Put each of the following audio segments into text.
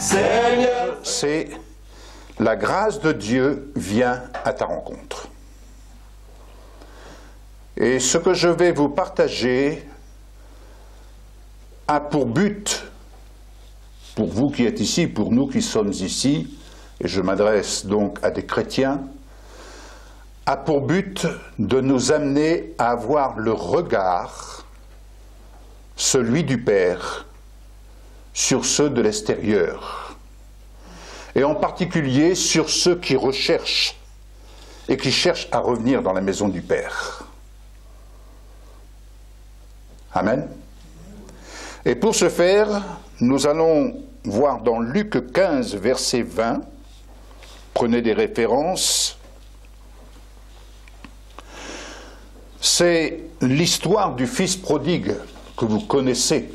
Seigneur. C'est la grâce de Dieu vient à ta rencontre. Et ce que je vais vous partager a pour but, pour vous qui êtes ici, pour nous qui sommes ici, et je m'adresse donc à des chrétiens, a pour but de nous amener à avoir le regard, celui du Père, sur ceux de l'extérieur, et en particulier sur ceux qui recherchent et qui cherchent à revenir dans la maison du Père. Amen. Et pour ce faire, nous allons voir dans Luc 15, verset 20, prenez des références, c'est l'histoire du fils prodigue que vous connaissez.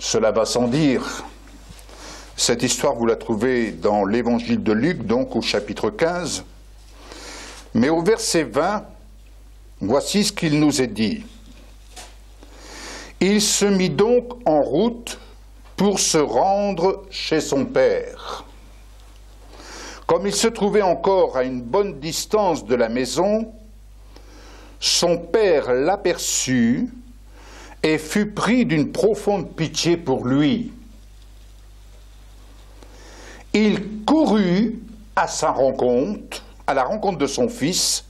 Cela va sans dire. Cette histoire, vous la trouvez dans l'évangile de Luc, donc au chapitre 15. Mais au verset 20, voici ce qu'il nous est dit. Il se mit donc en route pour se rendre chez son père. Comme il se trouvait encore à une bonne distance de la maison, son père l'aperçut et fut pris d'une profonde pitié pour lui. Il courut à sa rencontre, à la rencontre de son fils,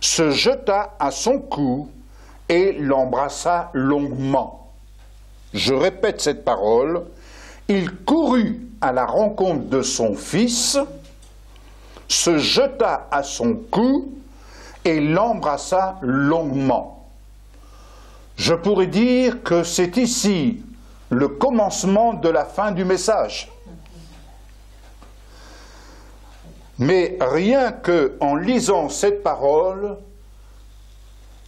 se jeta à son cou et l'embrassa longuement. Je répète cette parole. Il courut à la rencontre de son fils, se jeta à son cou et l'embrassa longuement. Je pourrais dire que c'est ici le commencement de la fin du message. Mais rien qu'en lisant cette parole,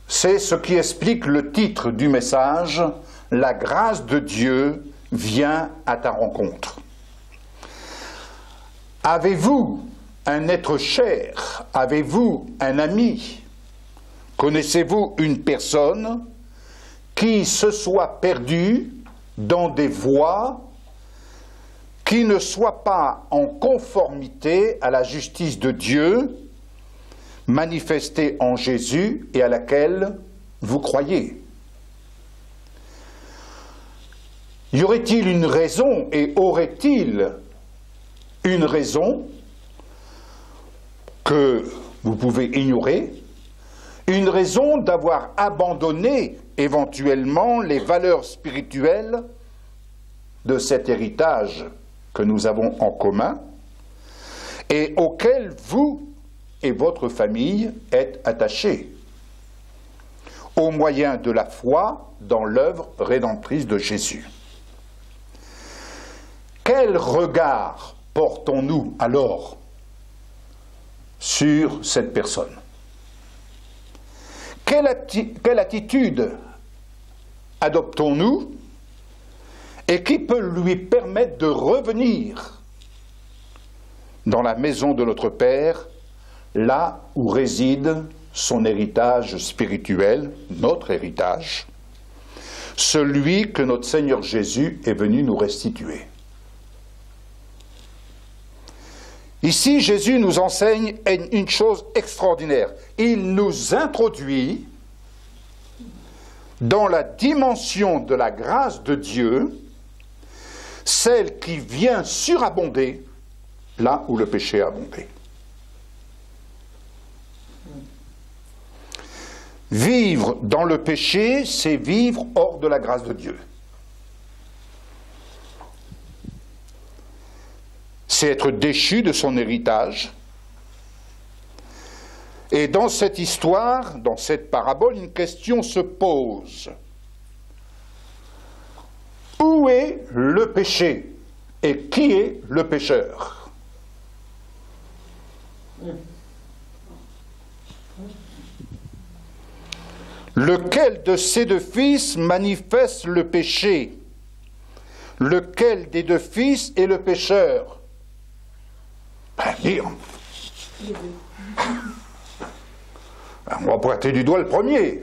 c'est ce qui explique le titre du message, « La grâce de Dieu vient à ta rencontre ». Avez-vous un être cher? Avez-vous un ami? Connaissez-vous une personne qui se soit perdue dans des voies qui ne soient pas en conformité à la justice de Dieu manifestée en Jésus et à laquelle vous croyez? Y aurait-il une raison et aurait-il une raison que vous pouvez ignorer, une raison d'avoir abandonné éventuellement les valeurs spirituelles de cet héritage que nous avons en commun et auquel vous et votre famille êtes attachés, au moyen de la foi dans l'œuvre rédemptrice de Jésus. Quel regard portons-nous alors sur cette personne? Quelle attitude adoptons-nous et qui peut lui permettre de revenir dans la maison de notre Père, là où réside son héritage spirituel, notre héritage, celui que notre Seigneur Jésus est venu nous restituer. Ici, Jésus nous enseigne une chose extraordinaire. Il nous introduit dans la dimension de la grâce de Dieu, celle qui vient surabonder là où le péché a abondé. Vivre dans le péché, c'est vivre hors de la grâce de Dieu. C'est être déchu de son héritage. Et dans cette histoire, dans cette parabole, une question se pose. Où est le péché? Et qui est le pécheur? Lequel de ces deux fils manifeste le péché? Lequel des deux fils est le pécheur? Dire. On va pointer du doigt le premier.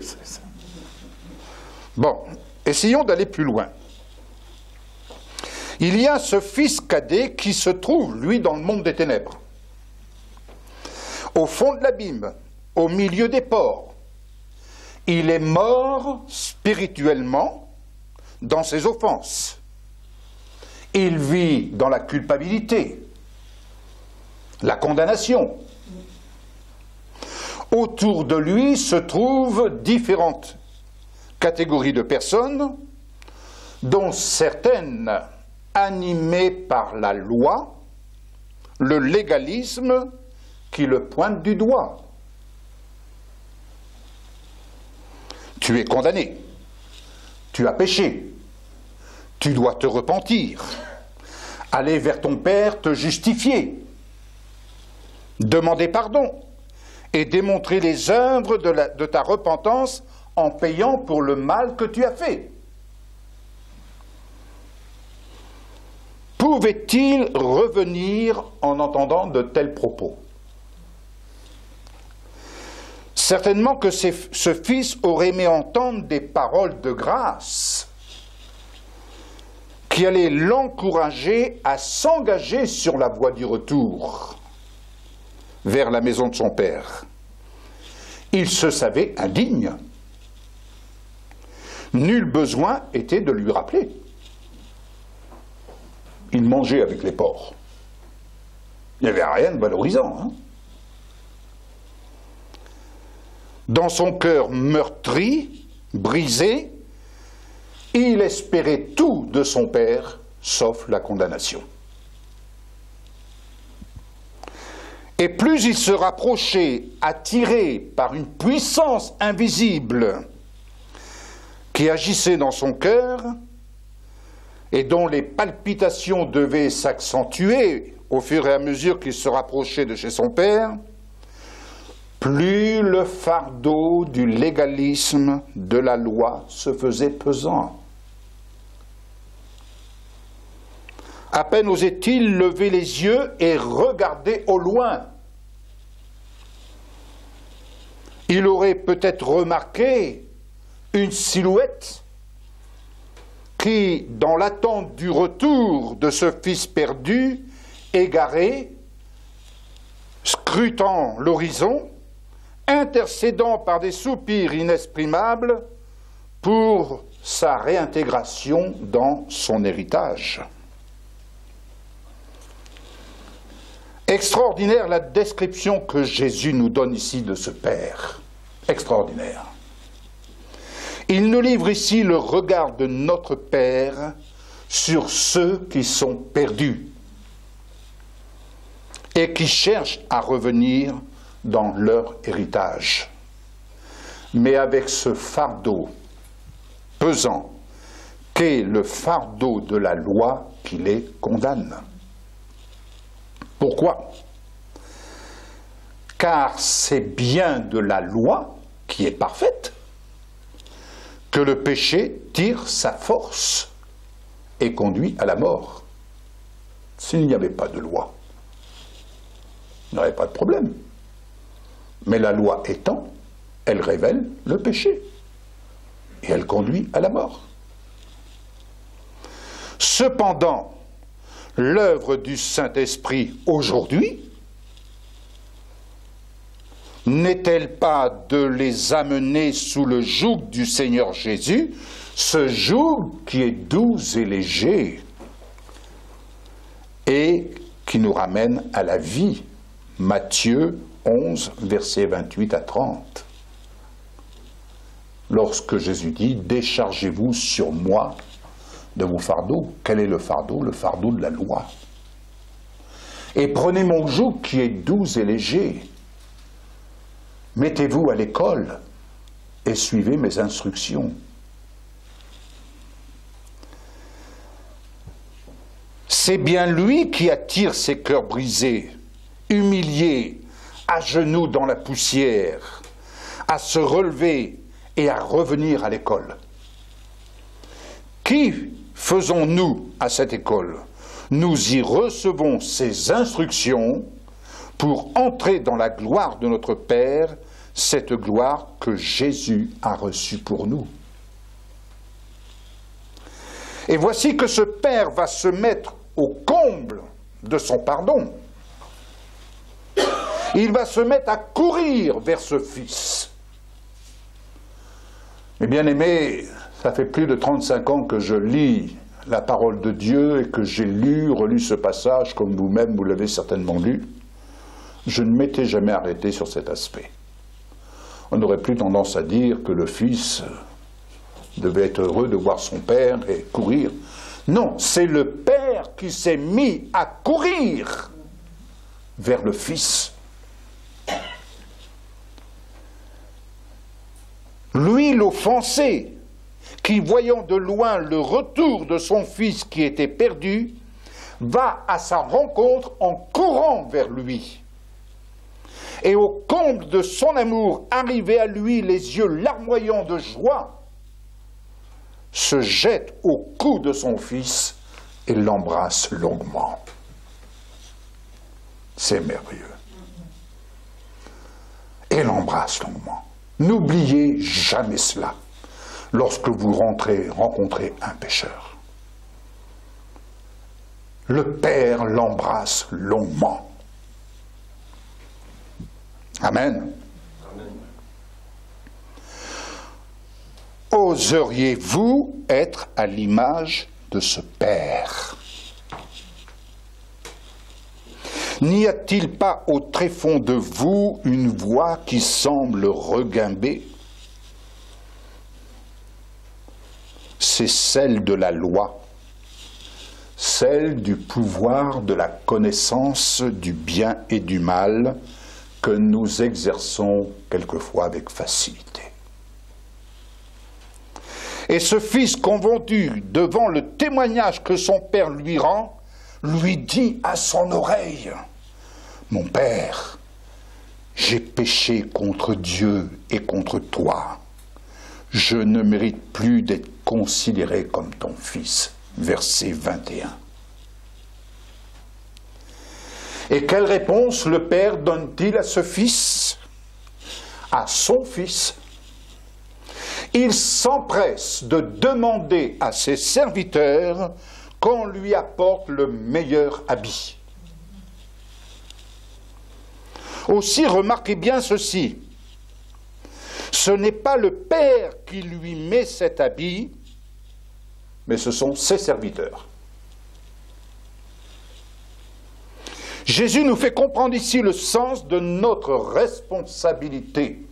Bon, essayons d'aller plus loin. Il y a ce fils cadet qui se trouve, lui, dans le monde des ténèbres, au fond de l'abîme, au milieu des porcs. Il est mort spirituellement dans ses offenses. Il vit dans la culpabilité, la condamnation. Autour de lui se trouvent différentes catégories de personnes, dont certaines animées par la loi, le légalisme qui le pointe du doigt. Tu es condamné, tu as péché, tu dois te repentir, aller vers ton Père te justifier, demander pardon et démontrer les œuvres de ta repentance en payant pour le mal que tu as fait. Pouvait-il revenir en entendant de tels propos? Certainement que ce fils aurait aimé entendre des paroles de grâce qui allaient l'encourager à s'engager sur la voie du retour vers la maison de son père. Il se savait indigne. Nul besoin était de lui rappeler. Il mangeait avec les porcs. Il n'y avait rien de valorisant, hein. Dans son cœur meurtri, brisé, il espérait tout de son père, sauf la condamnation. Et plus il se rapprochait, attiré par une puissance invisible qui agissait dans son cœur et dont les palpitations devaient s'accentuer au fur et à mesure qu'il se rapprochait de chez son père, plus le fardeau du légalisme de la loi se faisait pesant. À peine osait-il lever les yeux et regarder au loin. Il aurait peut-être remarqué une silhouette qui, dans l'attente du retour de ce fils perdu, égaré, scrutant l'horizon, intercédant par des soupirs inexprimables pour sa réintégration dans son héritage. Extraordinaire la description que Jésus nous donne ici de ce Père. Extraordinaire. Il nous livre ici le regard de notre Père sur ceux qui sont perdus et qui cherchent à revenir dans leur héritage, mais avec ce fardeau pesant qu'est le fardeau de la loi qui les condamne. Pourquoi? Car c'est bien de la loi, qui est parfaite, que le péché tire sa force et conduit à la mort. S'il n'y avait pas de loi, il n'y aurait pas de problème. Mais la loi étant, elle révèle le péché et elle conduit à la mort. Cependant, l'œuvre du Saint-Esprit aujourd'hui n'est-elle pas de les amener sous le joug du Seigneur Jésus, ce joug qui est doux et léger et qui nous ramène à la vie? Matthieu 11, versets 28 à 30. Lorsque Jésus dit « Déchargez-vous sur moi de vos fardeaux ». Quel est le fardeau? Le fardeau de la loi. Et prenez mon joug qui est doux et léger. Mettez-vous à l'école et suivez mes instructions. C'est bien lui qui attire ces cœurs brisés, humiliés, à genoux dans la poussière, à se relever et à revenir à l'école. Qui faisons-nous à cette école? Nous y recevons ces instructions pour entrer dans la gloire de notre Père, cette gloire que Jésus a reçue pour nous. Et voici que ce père va se mettre au comble de son pardon. Il va se mettre à courir vers ce fils. Mes bien-aimés, ça fait plus de 35 ans que je lis la parole de Dieu et que j'ai relu ce passage, comme vous-même, vous l'avez certainement lu. Je ne m'étais jamais arrêté sur cet aspect. On aurait plus tendance à dire que le fils devait être heureux de voir son père et courir. Non, c'est le père qui s'est mis à courir vers le fils. Lui, l'offensé, qui, voyant de loin le retour de son fils qui était perdu, va à sa rencontre en courant vers lui. Et au comble de son amour, arrivé à lui, les yeux larmoyants de joie, se jette au cou de son fils et l'embrasse longuement. C'est merveilleux. Et l'embrasse longuement. N'oubliez jamais cela lorsque vous rencontrez un pécheur. Le Père l'embrasse longuement. Amen. Amen. Oseriez-vous être à l'image de ce Père? N'y a-t-il pas au tréfonds de vous une voix qui semble regimber? C'est celle de la loi, celle du pouvoir de la connaissance du bien et du mal que nous exerçons quelquefois avec facilité. Et ce fils convaincu devant le témoignage que son père lui rend, lui dit à son oreille: « Mon père, j'ai péché contre Dieu et contre toi. Je ne mérite plus d'être considéré comme ton fils. » Verset 21. Et quelle réponse le père donne-t-il à ce fils? À son fils. Il s'empresse de demander à ses serviteurs qu'on lui apporte le meilleur habit. Aussi, remarquez bien ceci. Ce n'est pas le père qui lui met cet habit, mais ce sont ses serviteurs. Jésus nous fait comprendre ici le sens de notre responsabilité.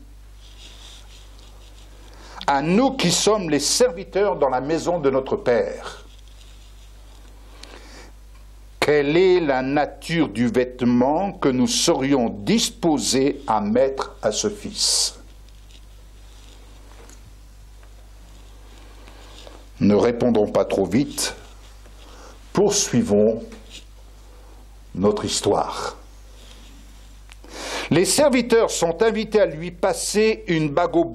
À nous qui sommes les serviteurs dans la maison de notre Père. Quelle est la nature du vêtement que nous serions disposés à mettre à ce fils? Ne répondons pas trop vite, poursuivons notre histoire. Les serviteurs sont invités à lui passer une bague au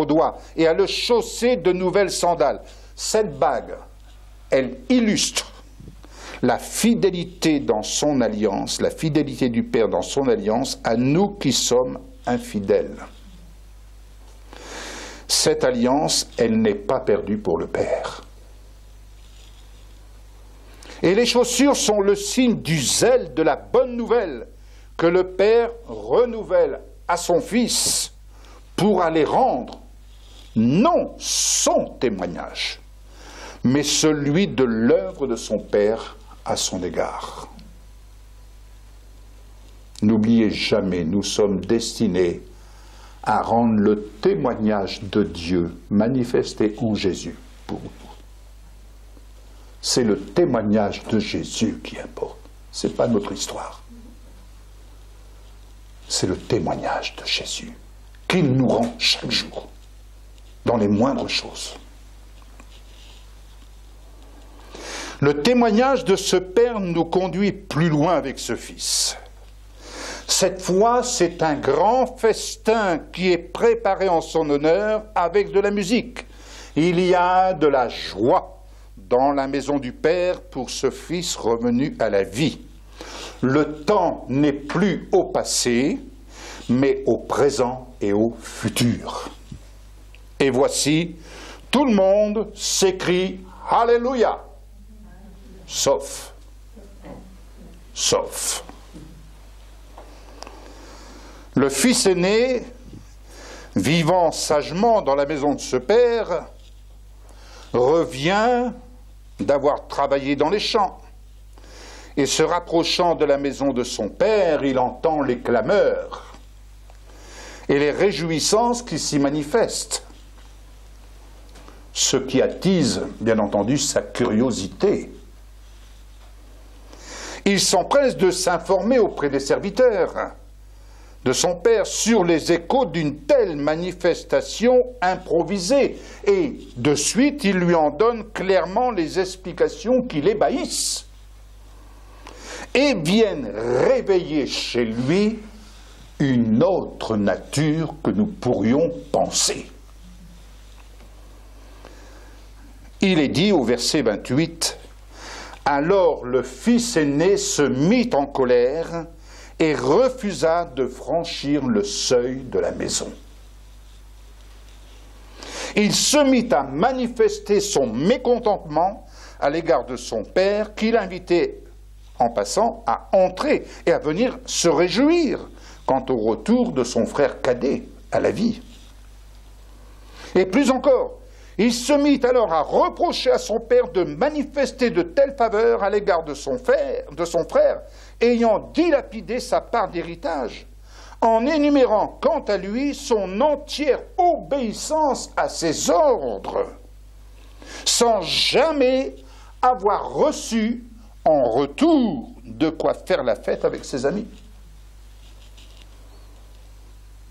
doigt et à le chausser de nouvelles sandales. Cette bague, elle illustre la fidélité dans son alliance, la fidélité du Père dans son alliance à nous qui sommes infidèles. Cette alliance, elle n'est pas perdue pour le Père. Et les chaussures sont le signe du zèle de la bonne nouvelle que le Père renouvelle à son Fils pour aller rendre non son témoignage, mais celui de l'œuvre de son Père à son égard. N'oubliez jamais, nous sommes destinés à rendre le témoignage de Dieu manifesté en Jésus pour nous. C'est le témoignage de Jésus qui importe. Ce n'est pas notre histoire. C'est le témoignage de Jésus qu'il nous rend chaque jour, dans les moindres choses. Le témoignage de ce Père nous conduit plus loin avec ce Fils. Cette fois, c'est un grand festin qui est préparé en son honneur avec de la musique. Il y a de la joie dans la maison du Père pour ce Fils revenu à la vie. Le temps n'est plus au passé, mais au présent et au futur. Et voici, tout le monde s'écrie « Alléluia », sauf. Le fils aîné, vivant sagement dans la maison de ce père, revient d'avoir travaillé dans les champs. Et se rapprochant de la maison de son père, il entend les clameurs et les réjouissances qui s'y manifestent. Ce qui attise, bien entendu, sa curiosité. Il s'empresse de s'informer auprès des serviteurs de son père sur les échos d'une telle manifestation improvisée. Et de suite, il lui en donne clairement les explications qui l'ébahissent et viennent réveiller chez lui une autre nature que nous pourrions penser. Il est dit au verset 28, « Alors le fils aîné se mit en colère et refusa de franchir le seuil de la maison. » Il se mit à manifester son mécontentement à l'égard de son père, qui l'invitait en passant à entrer et à venir se réjouir quant au retour de son frère cadet à la vie. Et plus encore, il se mit alors à reprocher à son père de manifester de telles faveurs à l'égard de son frère, ayant dilapidé sa part d'héritage, en énumérant quant à lui son entière obéissance à ses ordres, sans jamais avoir reçu en retour de quoi faire la fête avec ses amis.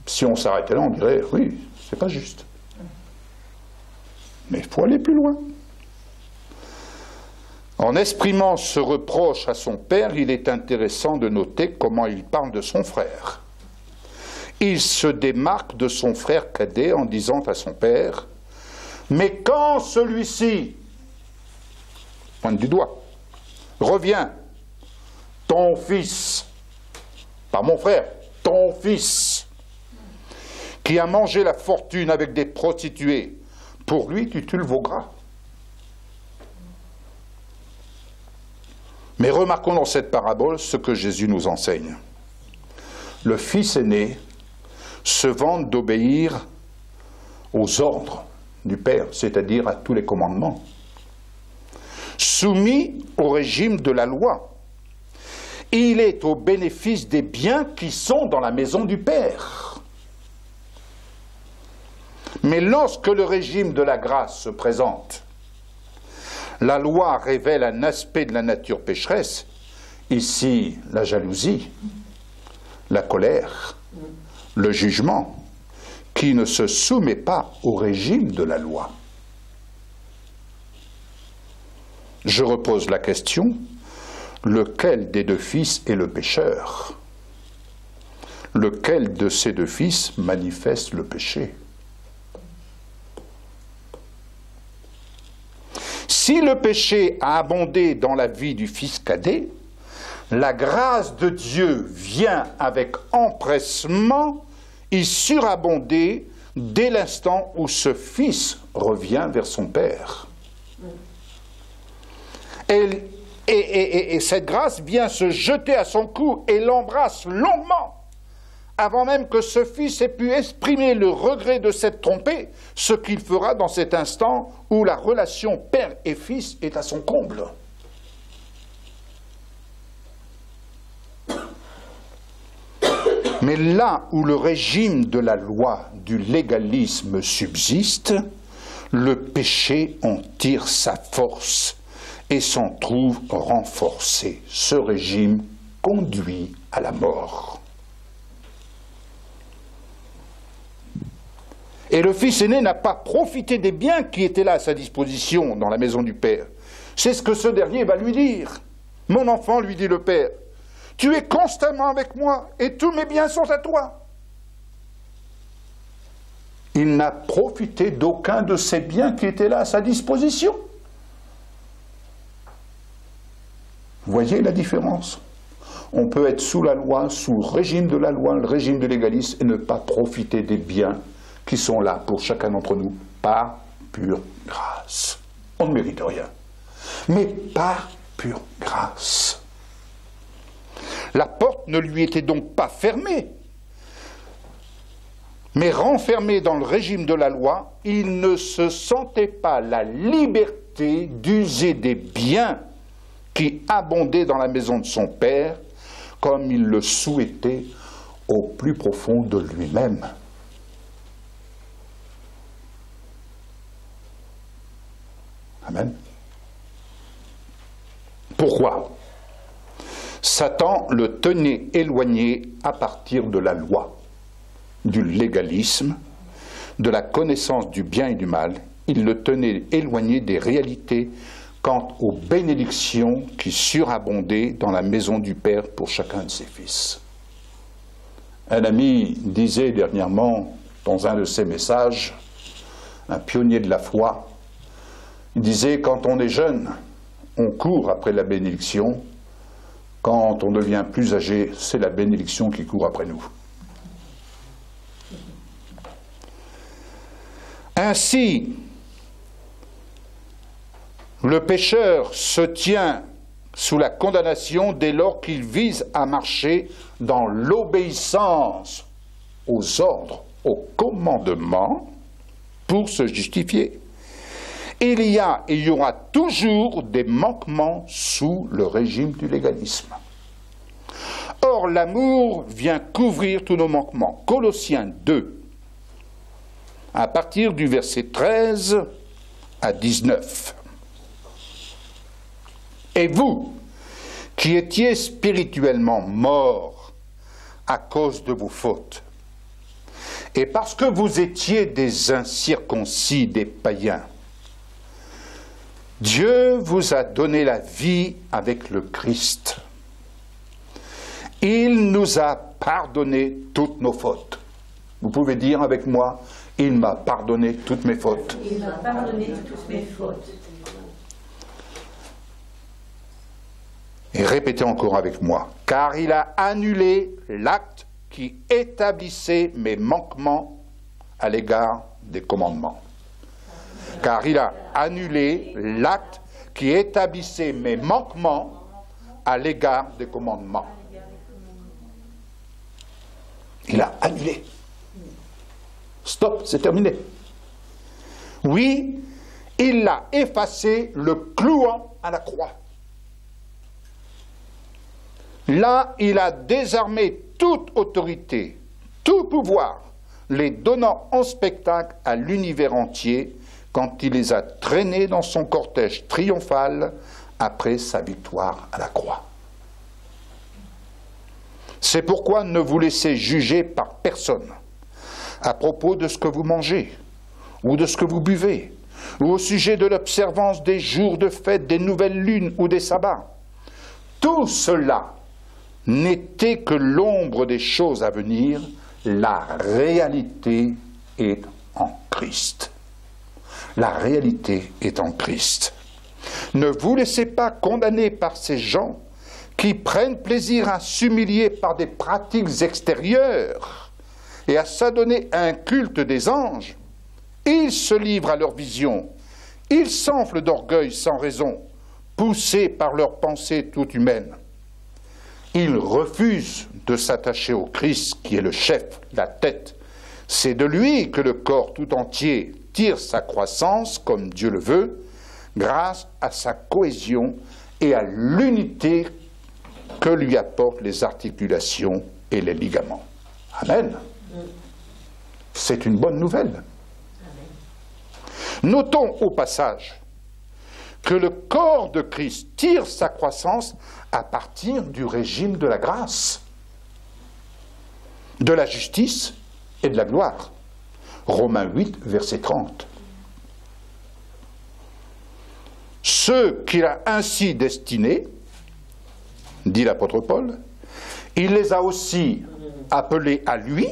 Si on s'arrêtait là, on dirait, oui, c'est pas juste. Mais il faut aller plus loin. En exprimant ce reproche à son père, il est intéressant de noter comment il parle de son frère. Il se démarque de son frère cadet en disant à son père, « Mais quand celui-ci, pointe du doigt, revient, ton fils, pas mon frère, ton fils, qui a mangé la fortune avec des prostituées, pour lui, tu tues le veau gras. » Mais remarquons dans cette parabole ce que Jésus nous enseigne. Le fils aîné se vante d'obéir aux ordres du Père, c'est-à-dire à tous les commandements, soumis au régime de la loi. Il est au bénéfice des biens qui sont dans la maison du Père. Mais lorsque le régime de la grâce se présente, la loi révèle un aspect de la nature pécheresse, ici la jalousie, la colère, le jugement, qui ne se soumet pas au régime de la loi. Je repose la question, lequel des deux fils est le pécheur? Lequel de ces deux fils manifeste le péché? Si le péché a abondé dans la vie du fils cadet, la grâce de Dieu vient avec empressement y surabonder dès l'instant où ce fils revient vers son père. Et cette grâce vient se jeter à son cou et l'embrasse longuement, avant même que ce fils ait pu exprimer le regret de s'être trompé, ce qu'il fera dans cet instant où la relation père et fils est à son comble. Mais là où le régime de la loi, du légalisme subsiste, le péché en tire sa force et s'en trouve renforcé. Ce régime conduit à la mort. Et le fils aîné n'a pas profité des biens qui étaient là à sa disposition dans la maison du père. C'est ce que ce dernier va lui dire. « Mon enfant, lui dit le père, tu es constamment avec moi et tous mes biens sont à toi. » Il n'a profité d'aucun de ces biens qui étaient là à sa disposition. Vous voyez la différence? On peut être sous la loi, sous le régime de la loi, le régime de l'égalisme, et ne pas profiter des biens qui sont là pour chacun d'entre nous, par pure grâce. On ne mérite rien, mais par pure grâce. La porte ne lui était donc pas fermée, mais renfermé dans le régime de la loi, il ne se sentait pas la liberté d'user des biens qui abondaient dans la maison de son père, comme il le souhaitait au plus profond de lui-même. Amen. Pourquoi? Satan le tenait éloigné à partir de la loi, du légalisme, de la connaissance du bien et du mal. Il le tenait éloigné des réalités quant aux bénédictions qui surabondaient dans la maison du Père pour chacun de ses fils. Un ami disait dernièrement, dans un de ses messages, un pionnier de la foi, il disait, quand on est jeune, on court après la bénédiction. Quand on devient plus âgé, c'est la bénédiction qui court après nous. Ainsi, le pécheur se tient sous la condamnation dès lors qu'il vise à marcher dans l'obéissance aux ordres, aux commandements, pour se justifier. Il y a et il y aura toujours des manquements sous le régime du légalisme. Or, l'amour vient couvrir tous nos manquements. Colossiens 2, à partir du verset 13 à 19. Et vous, qui étiez spirituellement morts à cause de vos fautes, et parce que vous étiez des incirconcis, des païens, Dieu vous a donné la vie avec le Christ. Il nous a pardonné toutes nos fautes. Vous pouvez dire avec moi, il m'a pardonné toutes mes fautes. Il m'a pardonné toutes mes fautes. Et répétez encore avec moi, car il a annulé l'acte qui établissait mes manquements à l'égard des commandements. Car il a annulé l'acte qui établissait mes manquements à l'égard des commandements. Il a annulé. Stop, c'est terminé. Oui, il l'a effacé, le clouant à la croix. Là, il a désarmé toute autorité, tout pouvoir, les donnant en spectacle à l'univers entier, quand il les a traînés dans son cortège triomphal après sa victoire à la croix. C'est pourquoi ne vous laissez juger par personne à propos de ce que vous mangez, ou de ce que vous buvez, ou au sujet de l'observance des jours de fête, des nouvelles lunes ou des sabbats. Tout cela n'était que l'ombre des choses à venir, la réalité est en Christ. La réalité est en Christ. Ne vous laissez pas condamner par ces gens qui prennent plaisir à s'humilier par des pratiques extérieures et à s'adonner à un culte des anges. Ils se livrent à leur vision. Ils s'enflent d'orgueil sans raison, poussés par leurs pensées toutes humaines. Ils refusent de s'attacher au Christ qui est le chef, la tête. C'est de lui que le corps tout entier tire sa croissance comme Dieu le veut, grâce à sa cohésion et à l'unité que lui apportent les articulations et les ligaments. Amen. C'est une bonne nouvelle. Notons au passage que le corps de Christ tire sa croissance à partir du régime de la grâce, de la justice et de la gloire. Romains 8, verset 30. Ceux qu'il a ainsi destinés, dit l'apôtre Paul, il les a aussi appelés à lui,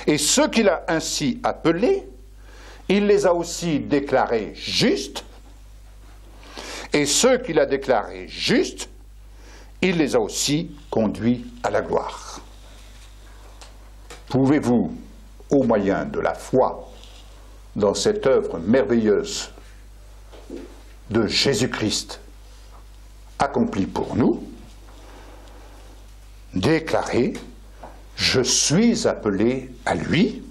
et ceux qu'il a ainsi appelés, il les a aussi déclarés justes, et ceux qu'il a déclarés justes, il les a aussi conduits à la gloire. Pouvez-vous, au moyen de la foi, dans cette œuvre merveilleuse de Jésus-Christ accomplie pour nous, déclarer « Je suis appelé à lui ».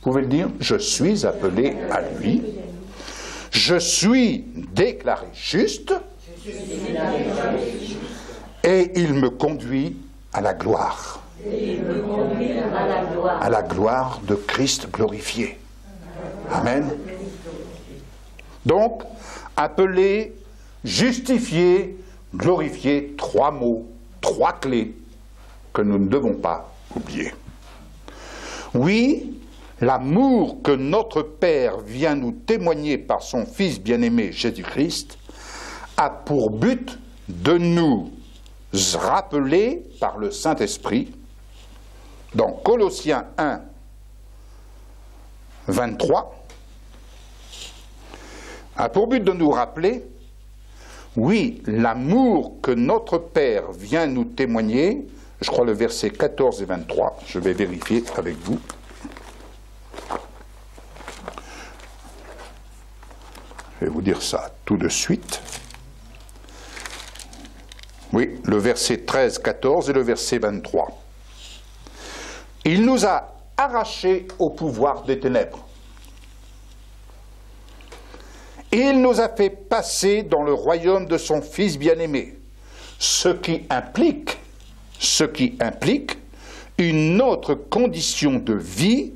Vous pouvez le dire « Je suis appelé à lui ». Je suis déclaré juste et il me conduit à la gloire. À la gloire de Christ glorifié. Amen. Donc, appelé, justifié, glorifié, 3 mots, 3 clés que nous ne devons pas oublier. Oui, l'amour que notre Père vient nous témoigner par son Fils bien-aimé Jésus-Christ a pour but de nous rappeler par le Saint-Esprit, dans Colossiens 1, 23, a pour but de nous rappeler, oui, l'amour que notre Père vient nous témoigner, je crois le verset 14 et 23, je vais vérifier avec vous. Je vais vous dire ça tout de suite. Oui, le verset 13, 14 et le verset 23. Il nous a arrachés au pouvoir des ténèbres. Il nous a fait passer dans le royaume de son Fils bien-aimé, ce qui implique une autre condition de vie,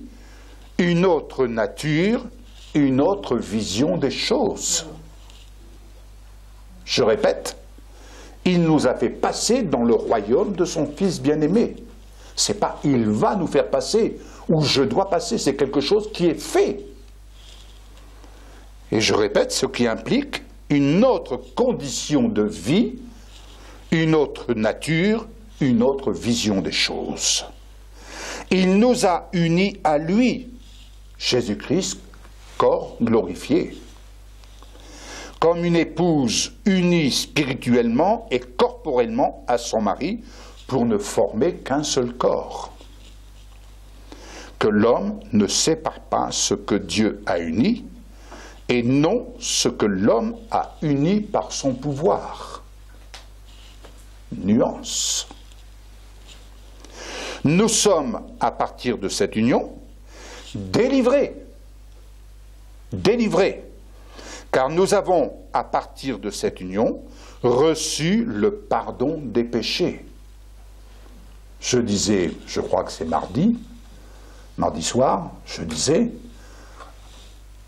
une autre nature, une autre vision des choses. Je répète, il nous a fait passer dans le royaume de son Fils bien-aimé. C'est pas « il va nous faire passer » ou « je dois passer », c'est quelque chose qui est fait. Et je répète, ce qui implique une autre condition de vie, une autre nature, une autre vision des choses. Il nous a unis à lui, Jésus-Christ, corps glorifié. Comme une épouse unie spirituellement et corporellement à son mari pour ne former qu'un seul corps. Que l'homme ne sépare pas ce que Dieu a uni et non ce que l'homme a uni par son pouvoir. Nuance. Nous sommes, à partir de cette union, délivrés, car nous avons, à partir de cette union, reçu le pardon des péchés. Je disais, je crois que c'est mardi soir, je disais,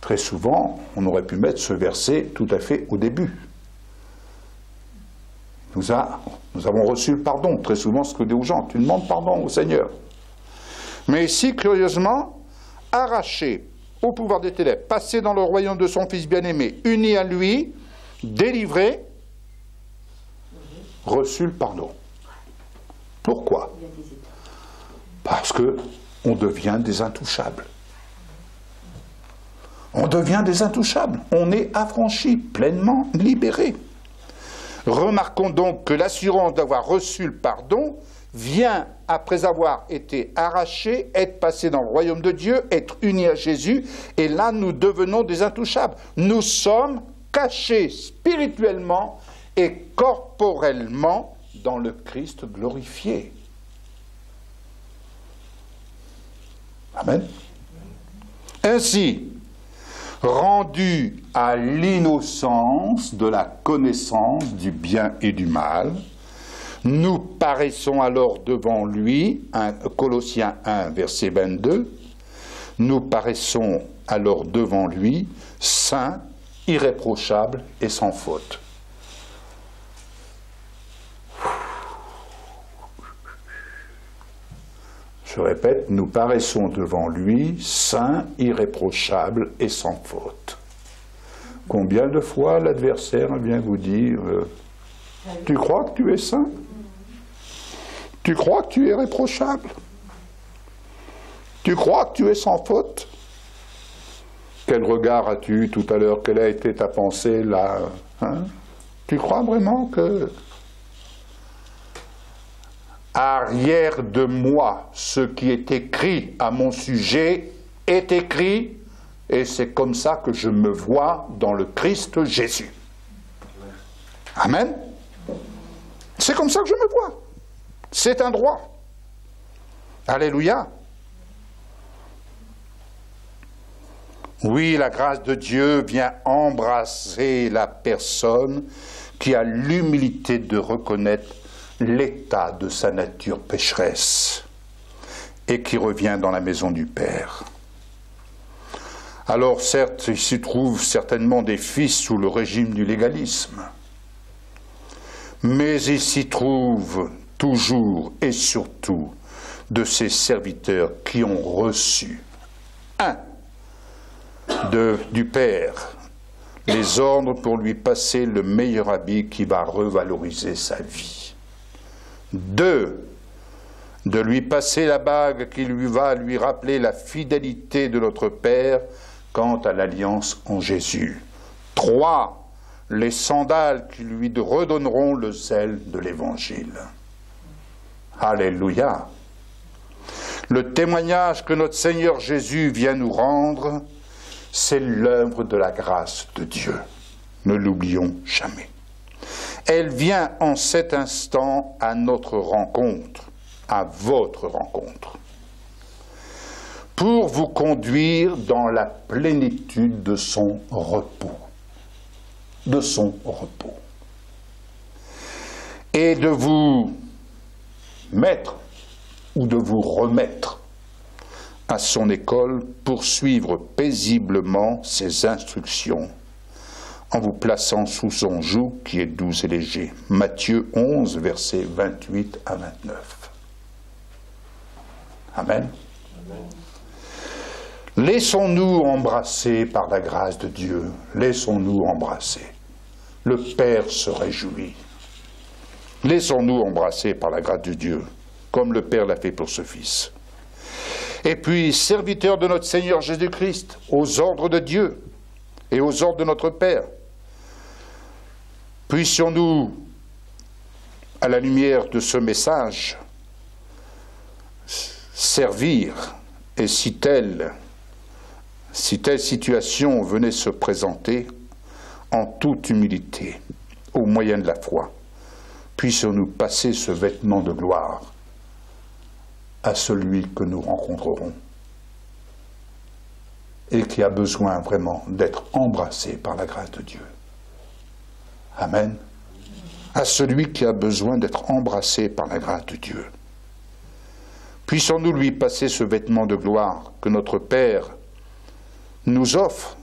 très souvent, on aurait pu mettre ce verset tout à fait au début. Nous avons reçu le pardon. Très souvent, ce que dit aux gens, tu demandes pardon au Seigneur. Mais ici, curieusement, arraché au pouvoir des ténèbres, passé dans le royaume de son Fils bien-aimé, uni à lui, délivré, reçu le pardon. Pourquoi? Parce que on devient des intouchables. On devient des intouchables. On est affranchi, pleinement libéré. Remarquons donc que l'assurance d'avoir reçu le pardon vient après avoir été arraché, être passé dans le royaume de Dieu, être unis à Jésus, et là nous devenons des intouchables. Nous sommes cachés spirituellement et corporellement dans le Christ glorifié. Amen. Ainsi, rendus à l'innocence de la connaissance du bien et du mal, nous paraissons alors devant lui, Colossiens 1, verset 22, nous paraissons alors devant lui, saints, irréprochables et sans faute. Je répète, nous paraissons devant lui, saints, irréprochables et sans faute. Combien de fois l'adversaire vient vous dire tu crois que tu es saint? Tu crois que tu es irréprochable? Tu crois que tu es sans faute? Quel regard as-tu tout à l'heure? Quelle a été ta pensée là? Tu crois vraiment que... Arrière de moi, ce qui est écrit à mon sujet est écrit et c'est comme ça que je me vois dans le Christ Jésus. Amen. C'est comme ça que je me vois. C'est un droit. Alléluia. Oui, la grâce de Dieu vient embrasser la personne qui a l'humilité de reconnaître l'état de sa nature pécheresse et qui revient dans la maison du Père. Alors certes, il s'y trouve certainement des fils sous le régime du légalisme, mais il s'y trouve toujours et surtout de ces serviteurs qui ont reçu du Père les ordres pour lui passer le meilleur habit qui va revaloriser sa vie. 2, de lui passer la bague qui lui va lui rappeler la fidélité de notre Père quant à l'alliance en Jésus. 3, les sandales qui lui redonneront le zèle de l'Évangile. Alléluia. Le témoignage que notre Seigneur Jésus vient nous rendre, c'est l'œuvre de la grâce de Dieu. Ne l'oublions jamais. Elle vient en cet instant à notre rencontre, à votre rencontre, pour vous conduire dans la plénitude de son repos. De son repos. Et de vous mettre ou de vous remettre à son école pour suivre paisiblement ses instructions en vous plaçant sous son joug qui est doux et léger. Matthieu 11, versets 28 à 29. Amen. Amen. Laissons-nous embrasser par la grâce de Dieu. Laissons-nous embrasser. Le Père se réjouit. Laissons-nous embrasser par la grâce de Dieu, comme le Père l'a fait pour ce Fils. Et puis, serviteurs de notre Seigneur Jésus-Christ, aux ordres de Dieu et aux ordres de notre Père, puissions-nous, à la lumière de ce message, servir, et si telle situation venait se présenter, en toute humilité, au moyen de la foi, puissions-nous passer ce vêtement de gloire à celui que nous rencontrerons et qui a besoin vraiment d'être embrassé par la grâce de Dieu. Amen. À celui qui a besoin d'être embrassé par la grâce de Dieu. Puissons-nous lui passer ce vêtement de gloire que notre Père nous offre,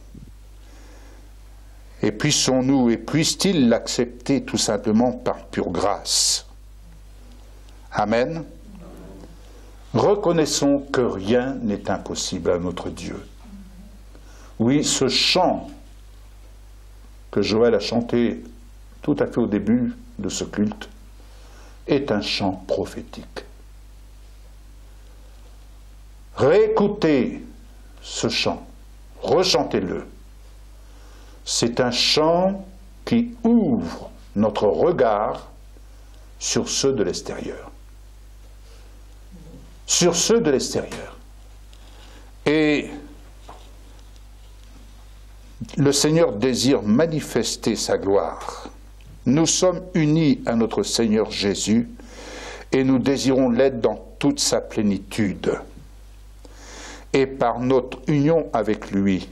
et puissons-nous et puisse-t-il l'accepter tout simplement par pure grâce. Amen. Reconnaissons que rien n'est impossible à notre Dieu. Oui, ce chant que Joël a chanté tout à fait au début de ce culte est un chant prophétique. Réécoutez ce chant, rechantez-le. C'est un chant qui ouvre notre regard sur ceux de l'extérieur. Sur ceux de l'extérieur. Et le Seigneur désire manifester sa gloire. Nous sommes unis à notre Seigneur Jésus et nous désirons l'être dans toute sa plénitude. Et par notre union avec lui,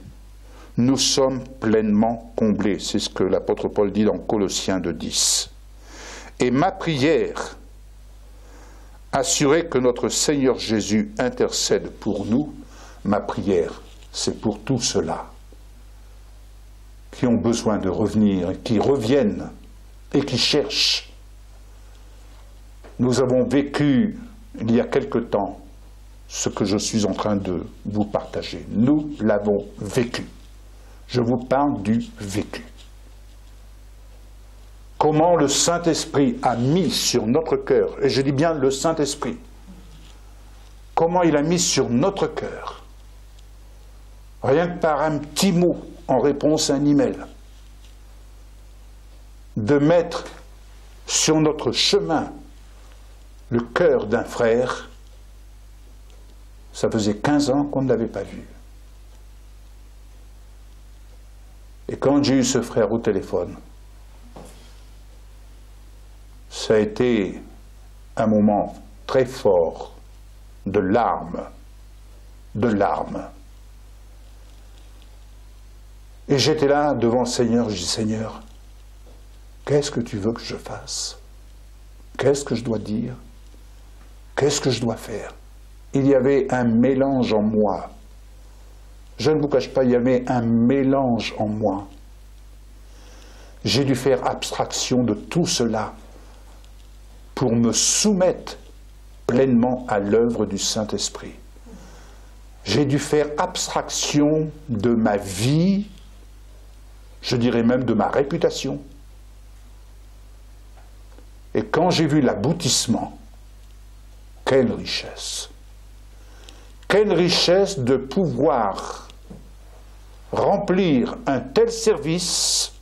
nous sommes pleinement comblés. C'est ce que l'apôtre Paul dit dans Colossiens 2:10. Et ma prière, assurer que notre Seigneur Jésus intercède pour nous, ma prière, c'est pour tous ceux-là qui ont besoin de revenir, qui reviennent et qui cherchent. Nous avons vécu, il y a quelque temps, ce que je suis en train de vous partager. Nous l'avons vécu. Je vous parle du vécu. Comment le Saint-Esprit a mis sur notre cœur, et je dis bien le Saint-Esprit, comment il a mis sur notre cœur, rien que par un petit mot en réponse à un email, de mettre sur notre chemin le cœur d'un frère. Ça faisait 15 ans qu'on ne l'avait pas vu. Et quand j'ai eu ce frère au téléphone, ça a été un moment très fort de larmes, de larmes. Et j'étais là devant le Seigneur, je dis, Seigneur, qu'est-ce que tu veux que je fasse? Qu'est-ce que je dois dire? Qu'est-ce que je dois faire? Il y avait un mélange en moi. Je ne vous cache pas, il y avait un mélange en moi. J'ai dû faire abstraction de tout cela pour me soumettre pleinement à l'œuvre du Saint-Esprit. J'ai dû faire abstraction de ma vie, je dirais même de ma réputation. Et quand j'ai vu l'aboutissement, quelle richesse! Quelle richesse de pouvoir remplir un tel service,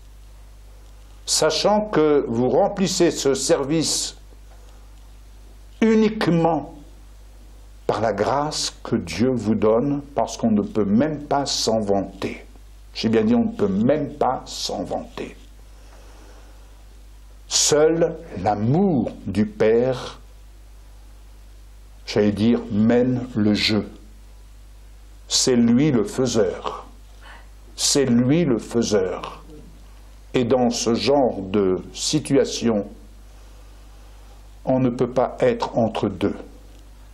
sachant que vous remplissez ce service uniquement par la grâce que Dieu vous donne, parce qu'on ne peut même pas s'en vanter. J'ai bien dit, on ne peut même pas s'en vanter. Seul l'amour du Père, j'allais dire, mène le jeu. C'est lui le faiseur. C'est lui le faiseur. Et dans ce genre de situation, on ne peut pas être entre deux.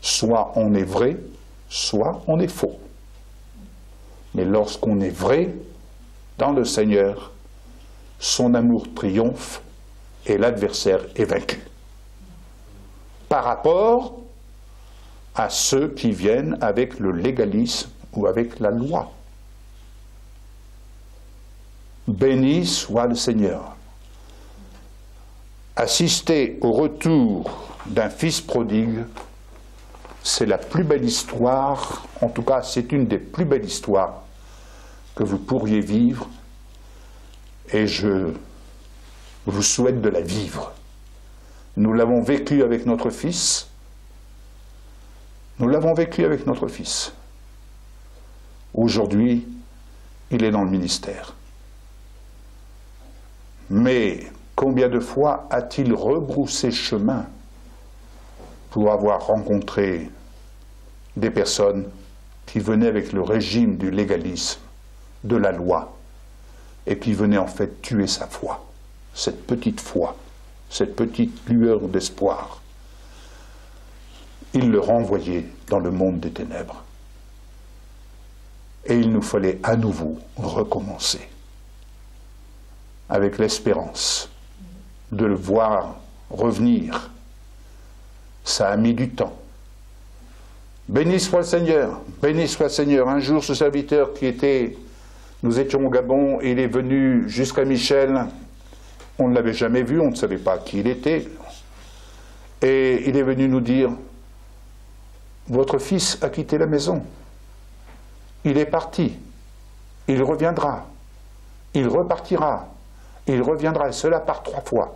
Soit on est vrai, soit on est faux. Mais lorsqu'on est vrai dans le Seigneur, son amour triomphe et l'adversaire est vaincu. Par rapport à ceux qui viennent avec le légalisme ou avec la loi. Béni soit le Seigneur. Assister au retour d'un fils prodigue, c'est la plus belle histoire, en tout cas c'est une des plus belles histoires que vous pourriez vivre, et je vous souhaite de la vivre. Nous l'avons vécu avec notre fils. Nous l'avons vécu avec notre fils. Aujourd'hui, il est dans le ministère. Mais combien de fois a-t-il rebroussé chemin pour avoir rencontré des personnes qui venaient avec le régime du légalisme, de la loi, et qui venaient en fait tuer sa foi, cette petite foi, cette petite lueur d'espoir. Il le renvoyait dans le monde des ténèbres. Et il nous fallait à nouveau recommencer, avec l'espérance de le voir revenir. Ça a mis du temps. Béni soit le Seigneur, béni soit le Seigneur. Un jour, ce serviteur qui était, nous étions au Gabon, il est venu jusqu'à Michel. On ne l'avait jamais vu, on ne savait pas qui il était. Et il est venu nous dire, votre fils a quitté la maison. Il est parti. Il reviendra. Il repartira. Il reviendra, et cela par 3 fois.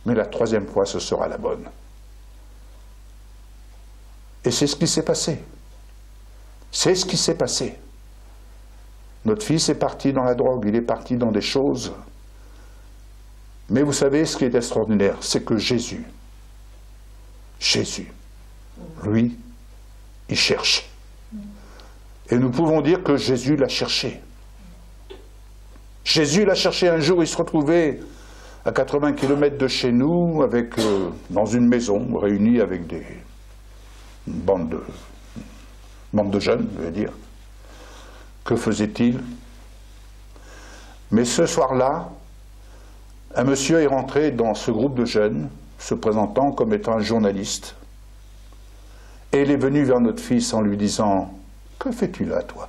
Mais la 3e fois, ce sera la bonne. Et c'est ce qui s'est passé. C'est ce qui s'est passé. Notre fils est parti dans la drogue, il est parti dans des choses. Mais vous savez, ce qui est extraordinaire, c'est que Jésus, lui, il cherche. Et nous pouvons dire que Jésus l'a cherché. Jésus l'a cherché un jour, il se retrouvait à 80 km de chez nous, avec, dans une maison, réunis avec une bande de jeunes, je veux dire. Que faisait-il? Mais ce soir-là, un monsieur est rentré dans ce groupe de jeunes, se présentant comme étant un journaliste. Et il est venu vers notre fils en lui disant, « Que fais-tu là, toi?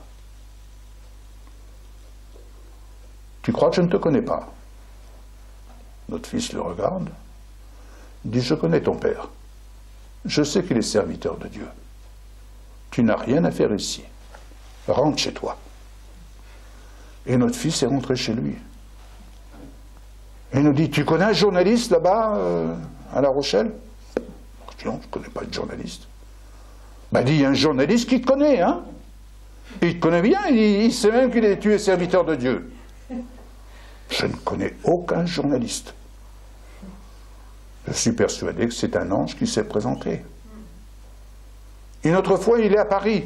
Tu crois que je ne te connais pas ?» Notre fils le regarde, il dit, « Je connais ton père. Je sais qu'il est serviteur de Dieu. Tu n'as rien à faire ici. Rentre chez toi. » Et notre fils est rentré chez lui. Et il nous dit, « Tu connais un journaliste là-bas, à La Rochelle ?» Je dis, « Non, je ne connais pas de journaliste. » Ben, il dit, « Il y a un journaliste qui te connaît, hein? Il te connaît bien, il sait même qu'il est tué serviteur de Dieu. » Je ne connais aucun journaliste. Je suis persuadé que c'est un ange qui s'est présenté. Une autre fois, il est à Paris,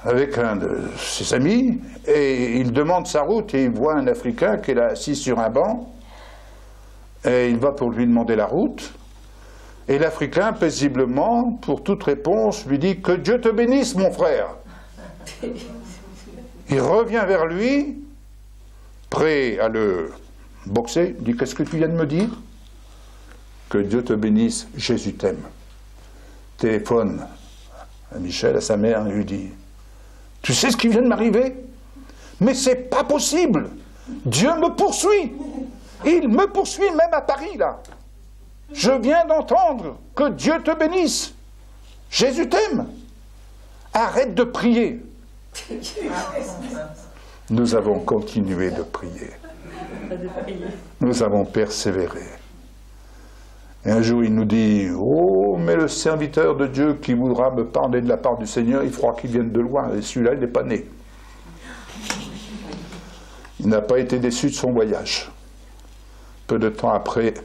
avec un de ses amis, et il demande sa route, et il voit un Africain qui est là assis sur un banc, et il va pour lui demander la route, et l'Africain, paisiblement, pour toute réponse, lui dit « Que Dieu te bénisse, mon frère !» Il revient vers lui, prêt à le boxer, il dit « Qu'est-ce que tu viens de me dire ?»« Que Dieu te bénisse, Jésus t'aime. » Téléphone à Michel, à sa mère, et lui dit « Tu sais ce qui vient de m'arriver? Mais c'est pas possible! Dieu me poursuit! Il me poursuit même à Paris, là! Je viens d'entendre que Dieu te bénisse! Jésus t'aime! Arrête de prier! » Nous avons continué de prier. Nous avons persévéré. Et un jour, il nous dit « Oh, mais le serviteur de Dieu qui voudra me parler de la part du Seigneur, il faudra qu'il vienne de loin. Et celui-là, il n'est pas né. » Il n'a pas été déçu de son voyage. Peu de temps après,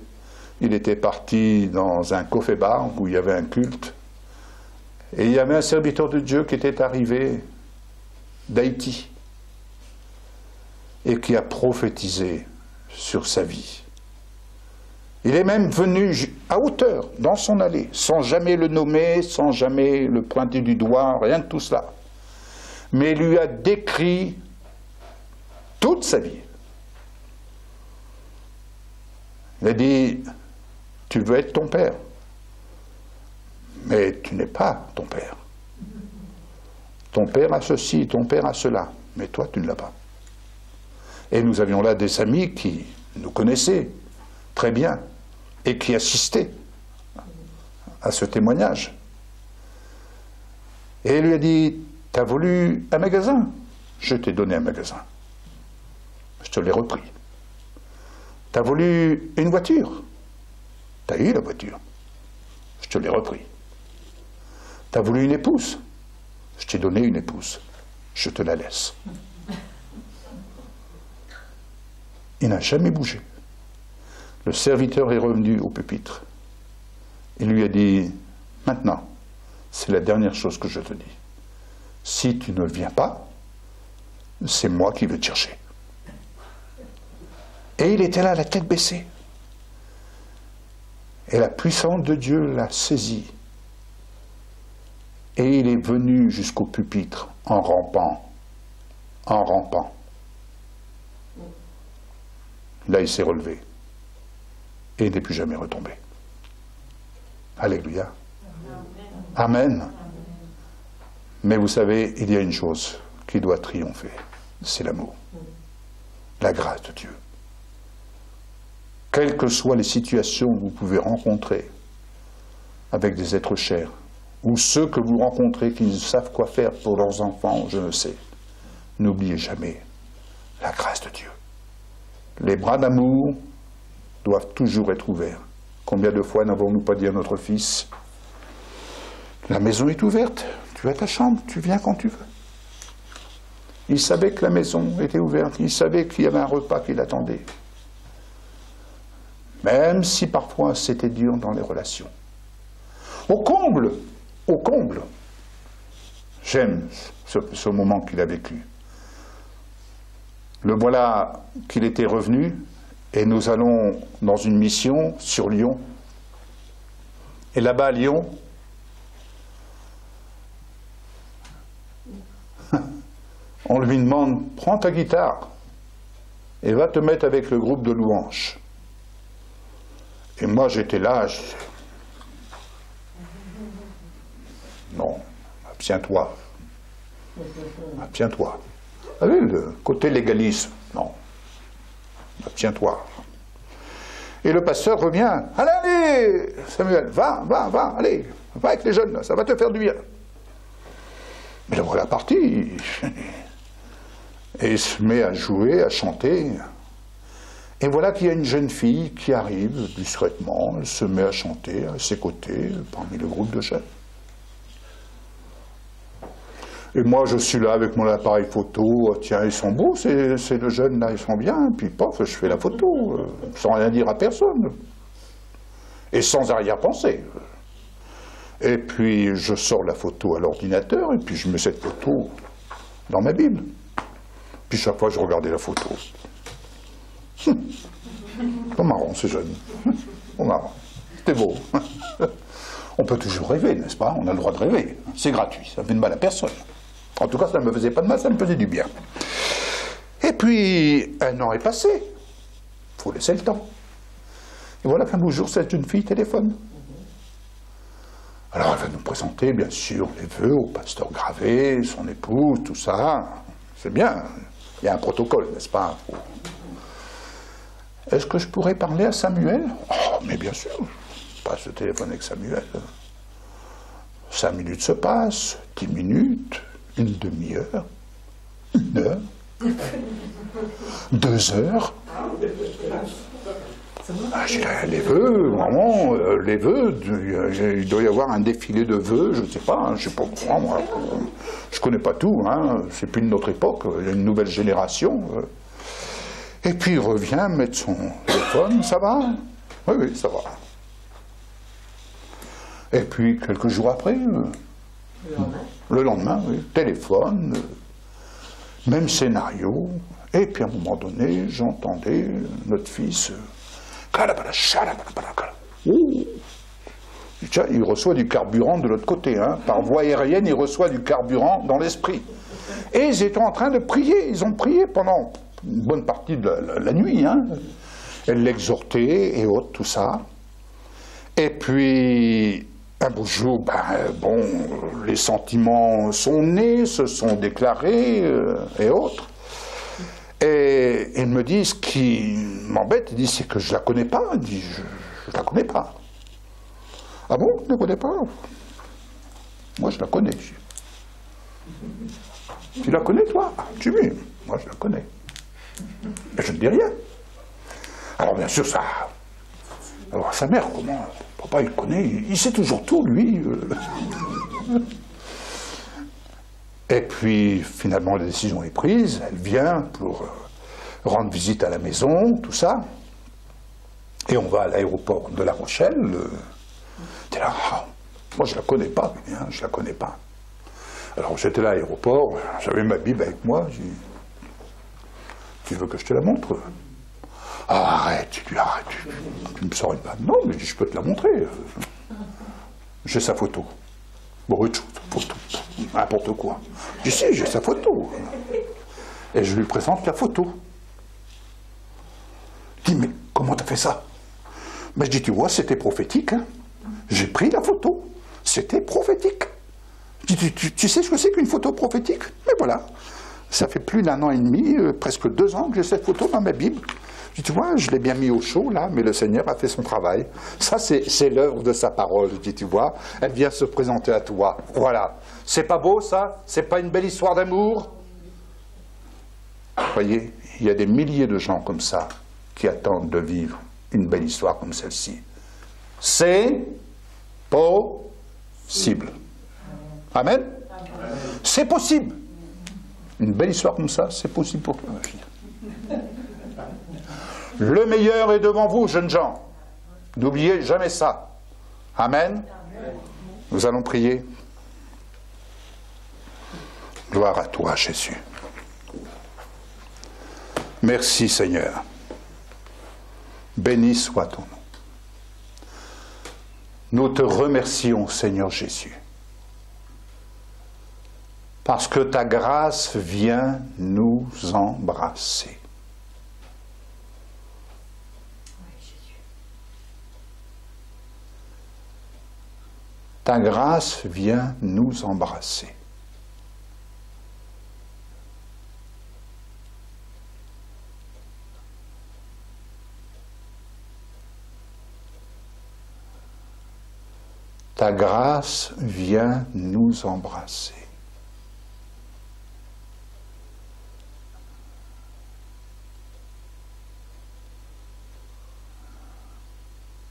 il était parti dans un café-bar où il y avait un culte. Et il y avait un serviteur de Dieu qui était arrivé d'Haïti et qui a prophétisé sur sa vie. Il est même venu à hauteur, dans son allée, sans jamais le nommer, sans jamais le pointer du doigt, rien de tout cela. Mais il lui a décrit toute sa vie. Il a dit, tu veux être ton père, mais tu n'es pas ton père. Ton père a ceci, ton père a cela, mais toi tu ne l'as pas. Et nous avions là des amis qui nous connaissaient très bien et qui assistaient à ce témoignage. Et il lui a dit, t'as voulu un magasin? Je t'ai donné un magasin. Je te l'ai repris. T'as voulu une voiture? T'as eu la voiture. Je te l'ai repris. T'as voulu une épouse? Je t'ai donné une épouse. Je te la laisse. Il n'a jamais bougé. Le serviteur est revenu au pupitre. Il lui a dit, maintenant, c'est la dernière chose que je te dis. Si tu ne viens pas, c'est moi qui vais te chercher. Et il était là, la tête baissée. Et la puissance de Dieu l'a saisi. Et il est venu jusqu'au pupitre en rampant. En rampant. Là, il s'est relevé. Et il n'est plus jamais retombé. Alléluia. Amen. Mais vous savez, il y a une chose qui doit triompher. C'est l'amour. La grâce de Dieu. Quelles que soient les situations que vous pouvez rencontrer avec des êtres chers, ou ceux que vous rencontrez qui savent quoi faire pour leurs enfants, je ne sais, n'oubliez jamais la grâce de Dieu. Les bras d'amour doivent toujours être ouverts. Combien de fois n'avons-nous pas dit à notre fils, la maison est ouverte, tu as ta chambre, tu viens quand tu veux. Il savait que la maison était ouverte, il savait qu'il y avait un repas qui l'attendait. Même si parfois c'était dur dans les relations. Au comble, j'aime ce moment qu'il a vécu. Le voilà qu'il était revenu, et nous allons dans une mission sur Lyon. Et là-bas à Lyon, on lui demande, prends ta guitare et va te mettre avec le groupe de louanges. Et moi j'étais là, non, abstiens-toi. Abstiens-toi. Vous savez, le côté légalisme, non. Abstiens-toi. Et le pasteur revient, allez, allez, Samuel, va, allez, va avec les jeunes, là, ça va te faire du bien. Mais le voilà parti. Et il se met à jouer, à chanter. Et voilà qu'il y a une jeune fille qui arrive discrètement, elle se met à chanter à ses côtés, parmi le groupe de jeunes. Et moi, je suis là avec mon appareil photo. Oh, tiens, ils sont beaux, ces deux jeunes là, ils sont bien. Puis, pof, je fais la photo, sans rien dire à personne. Et sans arrière-pensée. Et puis, je sors la photo à l'ordinateur, et puis je mets cette photo dans ma Bible. Puis chaque fois, je regardais la photo. C'est marrant, ces jeunes. C'est marrant. C'était beau. On peut toujours rêver, n'est-ce pas? On a le droit de rêver. C'est gratuit, ça ne fait de mal à personne. En tout cas, ça ne me faisait pas de mal, ça me faisait du bien. Et puis, un an est passé. Il faut laisser le temps. Et voilà qu'un beau jour, cette jeune fille téléphone. Alors, elle va nous présenter, bien sûr, les vœux au pasteur Gravé, son épouse, tout ça. C'est bien. Il y a un protocole, n'est-ce pas? Est-ce que je pourrais parler à Samuel? Oh, mais bien sûr. Je passe le téléphone avec Samuel. 5 minutes se passent, 10 minutes, une demi-heure, 1 heure, 2 heures. Ah, j'ai les vœux, vraiment, les vœux, il doit y avoir un défilé de vœux, je ne sais pas, hein, je ne sais pas pourquoi, moi, je ne connais pas tout, hein, c'est plus de notre époque, il y a une nouvelle génération. Et puis il revient mettre son téléphone, ça va? Oui, oui, ça va. Et puis quelques jours après, le lendemain, oui, téléphone, même scénario, et puis à un moment donné, j'entendais notre fils... Il reçoit du carburant de l'autre côté, hein. Par voie aérienne, il reçoit du carburant dans l'esprit. Et ils étaient en train de prier, ils ont prié pendant une bonne partie de la nuit, hein. Elle l'exhortait et autres, tout ça. Et puis, un beau jour, bon, les sentiments sont nés, se sont déclarés et autres. Et il me dit, ce qui m'embête, il dit, c'est que je la connais pas. Il dit, je la connais pas. Ah bon, tu ne la connais pas? Moi, je la connais. Tu la connais, toi? Tu veux? Moi, je la connais. Mais je ne dis rien. Alors, bien sûr, ça... Alors, sa mère, comment? Papa, il connaît, il sait toujours tout, lui. Et puis, finalement, la décision est prise. Elle vient pour rendre visite à la maison, tout ça. Et on va à l'aéroport de La Rochelle. T'es là, moi, je la connais pas, hein, je la connais pas. Alors, j'étais là à l'aéroport, j'avais ma Bible avec moi. J'ai dit, tu veux que je te la montre? Ah, arrête, tu me sors une balle. Non, mais je peux te la montrer. J'ai sa photo. Bon, photo, n'importe quoi. Je sais, j'ai sa photo. Et je lui présente la photo. Il dit, mais comment t'as fait ça? Ben, je dis, tu vois, c'était prophétique. Hein. J'ai pris la photo. C'était prophétique. Je dis, tu sais ce que c'est qu'une photo prophétique? Mais voilà. Ça fait plus d'1 an et demi, presque 2 ans que j'ai cette photo dans ma Bible. Je dis, tu vois, je l'ai bien mis au chaud, là, mais le Seigneur a fait son travail. Ça, c'est l'œuvre de sa parole. Je dis, tu vois, elle vient se présenter à toi. Voilà. C'est pas beau, ça? C'est pas une belle histoire d'amour? Vous voyez, il y a des milliers de gens comme ça qui attendent de vivre une belle histoire comme celle-ci. C'est possible. Amen? C'est possible. Une belle histoire comme ça, c'est possible pour toi, ma fille. Le meilleur est devant vous, jeunes gens. N'oubliez jamais ça. Amen. Nous allons prier. Gloire à toi, Jésus. Merci, Seigneur. Béni soit ton nom. Nous te remercions, Seigneur Jésus, parce que ta grâce vient nous embrasser. Ta grâce vient nous embrasser. Ta grâce vient nous embrasser.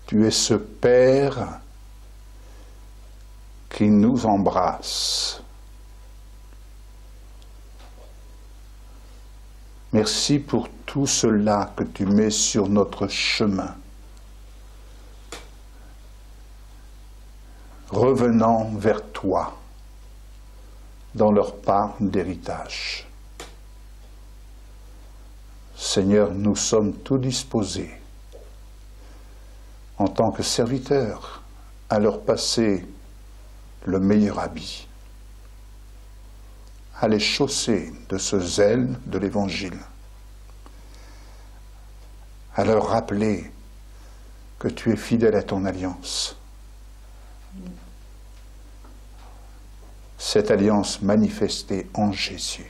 Tu es ce Père qui nous embrasse Merci pour tout cela que tu mets sur notre chemin. Revenant vers toi dans leur part d'héritage. Seigneur, nous sommes tout disposés, en tant que serviteurs, à leur passer le meilleur habit, à les chausser de ce zèle de l'Évangile, à leur rappeler que tu es fidèle à ton alliance. Cette alliance manifestée en Jésus.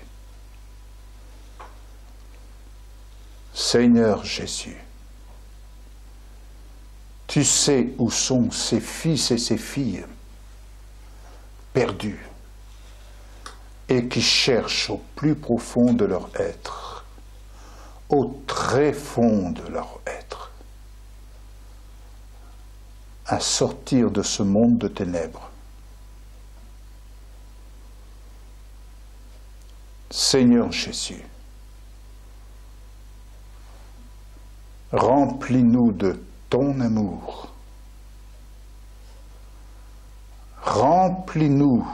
Seigneur Jésus, tu sais où sont ces fils et ces filles perdus et qui cherchent au plus profond de leur être, au très fond de leur être, à sortir de ce monde de ténèbres. Seigneur Jésus, remplis-nous de ton amour. Remplis-nous.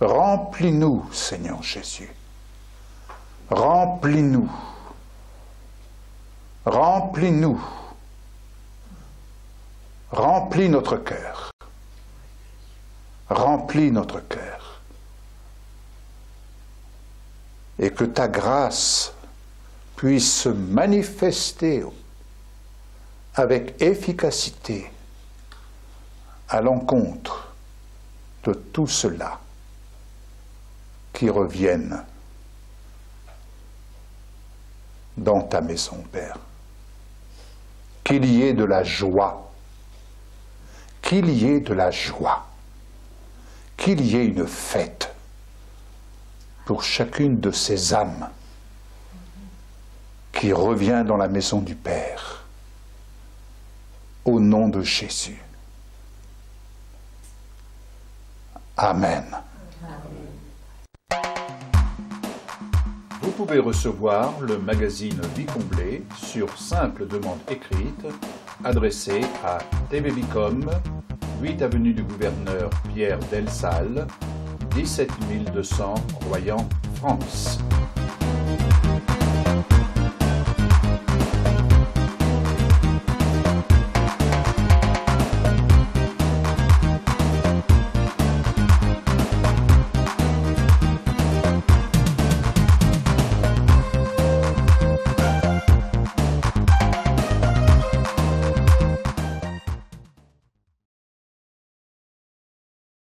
Remplis-nous, Seigneur Jésus. Remplis-nous. Remplis-nous. Remplis notre cœur. Remplis notre cœur. Et que ta grâce puisse se manifester avec efficacité à l'encontre de tout cela qui reviennent dans ta maison, Père. Qu'il y ait de la joie, qu'il y ait de la joie, qu'il y ait une fête pour chacune de ces âmes qui revient dans la maison du Père, au nom de Jésus. Amen. Vous pouvez recevoir le magazine Vie comblée sur simple demande écrite, adressée à TV Bicom, 8 avenue du Gouverneur Pierre Delsalle, 17 200 Royan, France.